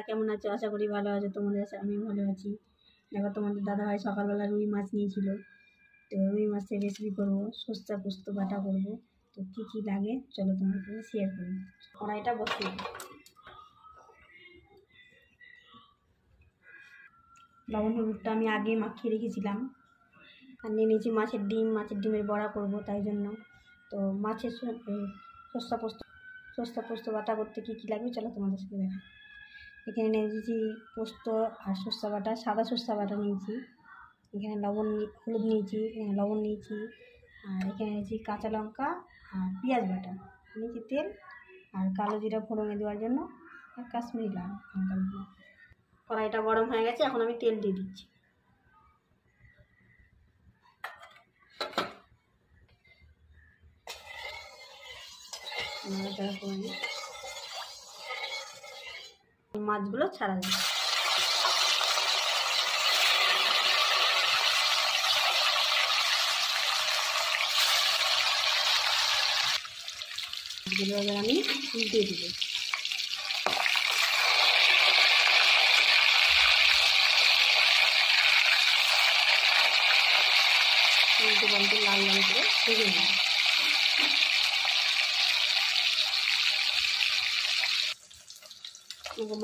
কেমন আছো? আশা করি ভালো আছো। তোমাদের আমি ভালো আছি। দেখো তোমাদের দাদাভাই সকালবেলা রুই মাছ নিয়েছিল, তো রুই মাছের রেসিপি করবো, সস্তা পোস্ত বাটা করবো। তো কী কী লাগে চলো তোমার সাথে শেয়ার করি। কড়াইটা বসিয়ে লবণ হলুদটা আমি আগে মাখিয়ে রেখেছিলাম। আর নিয়ে নিয়েছি মাছের ডিমের বড়া করব, তাই জন্য। তো মাছের সস্তা পোস্ত বাটা করতে কী কী লাগবে চলো তোমাদের সাথে দেখা। এখানে নিয়েছি পোস্ত আর সর্ষে বাটা, সাদা সর্ষে বাটা নিয়েছি। এখানে হলুদ নিয়েছি, এখানে লবণ নিয়েছি, আর এখানে নিয়েছি কাঁচা লঙ্কা আর পেঁয়াজ বাটা নিয়েছি, তেল আর কালো জিরা ফোড়নে দেওয়ার জন্য, আর কাশ্মীরি লাল লঙ্কা গুঁড়ো। কড়াইটা গরম হয়ে গেছে, এখন আমি তেল দিয়ে দিচ্ছি। মাছগুলো ছাড়া যায়। এবার আমি উল্টে দেবো। উল্টে পাল্টে লাল লাল করে ভেজে নেব।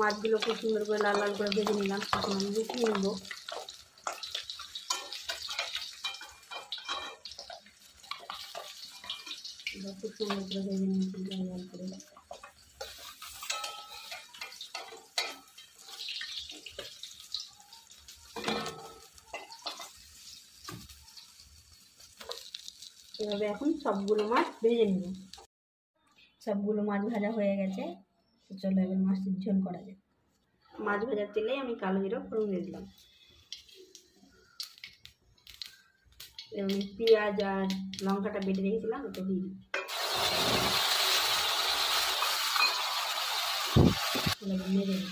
মাছগুলো খুব সুন্দর করে লাল লাল করে ভেজে নিলাম। এখন আমি লুকিয়ে নেব। খুব সুন্দর করে ভেজে নিয়েছি লাল লাল করে। এভাবে এখন সবগুলো মাছ ভেজে নেব। সবগুলো মাছ ভাজা হয়ে গেছে, তো চলো এবার মাছের ঝোল করা যায়। মাছ ভাজার তেলেই আমি কালো জিরা ফোড়ন দিয়ে দিলাম। এবং পেঁয়াজ আর লঙ্কাটা বেটে রেখেছিলাম, ওটা দিয়ে দিই। মেরে নিই।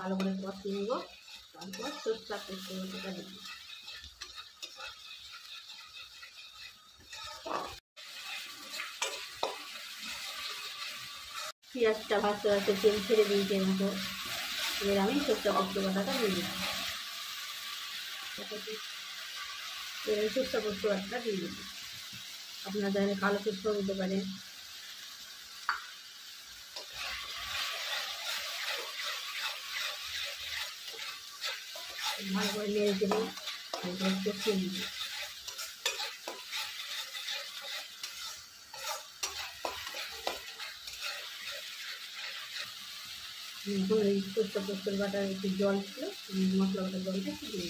ভালো করে কষিয়ে নেব, তারপর সরষা পোস্তটা দেব। পেঁয়াজটা ভাজতে ভাজতে তেল ছেড়ে দিয়েছি মতো, এবার আমি সরষা পোস্ত বাটাটা দিয়ে দিলাম। এবার সরষা পোস্ত বাটাটা দিয়ে দিলাম। আপনারা চাইলে কালো পোস্ত দিতে পারেন। ভালো করে নেড়ে দেবো, তারপর কষিয়ে নেব। এখন এই সরষা পোস্তর বাটার একটু জল ছিল, মশলা বাটার জলটা একটু দিয়ে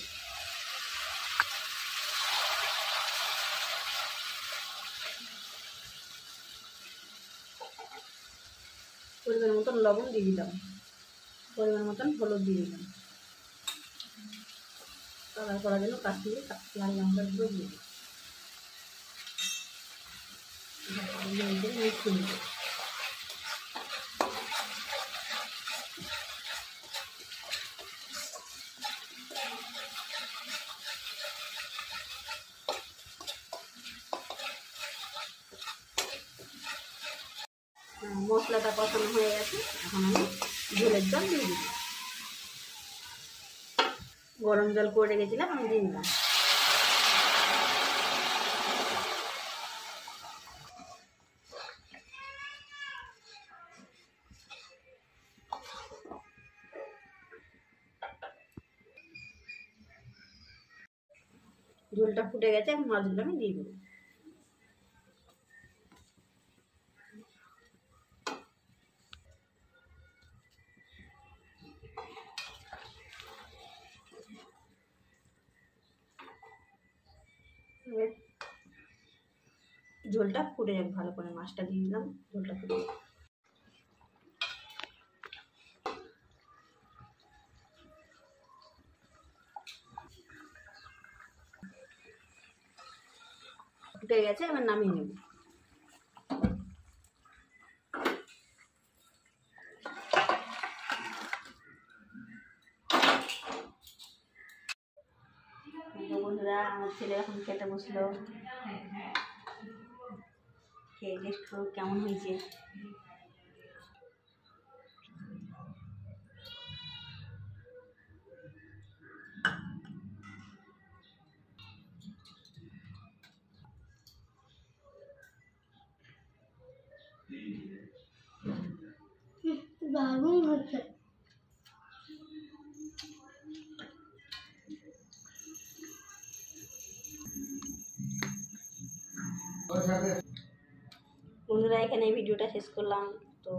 পরিমাণ মতন লবণ দিয়ে দিলাম, পরিমাণ মতন হলুদ দিয়ে দিলাম। কালার করার জন্য কাশ্মীরি লাল লঙ্কার গুঁড়ো দিয়ে দিই। মিশিয়ে নেব। মশলাটা কষানো হয়ে গেছে, এখন আমি ঝোলের জল দিয়ে দিই। গরম জল করে রেখেছিলাম, আমি দিয়ে দিলাম। ঝোলটা ফুটে গেছে, এখন মাছগুলো আমি দিয়ে দেবো। ঝোলটা ফুটে যাবে ভালো করে, মাছটা দিয়ে দিলাম, ঝোলটা ফুটে যাবে। ফুটে গেছে, এবার নামিয়ে নেব। বন্ধুরা, আমার ছেলে এখন খেতে বসলো। খেয়ে টেস্ট করুক কেমন হয়েছে। দারুণ হচ্ছে। বন্ধুরা, এখানে ভিডিওটা শেষ করলাম। তো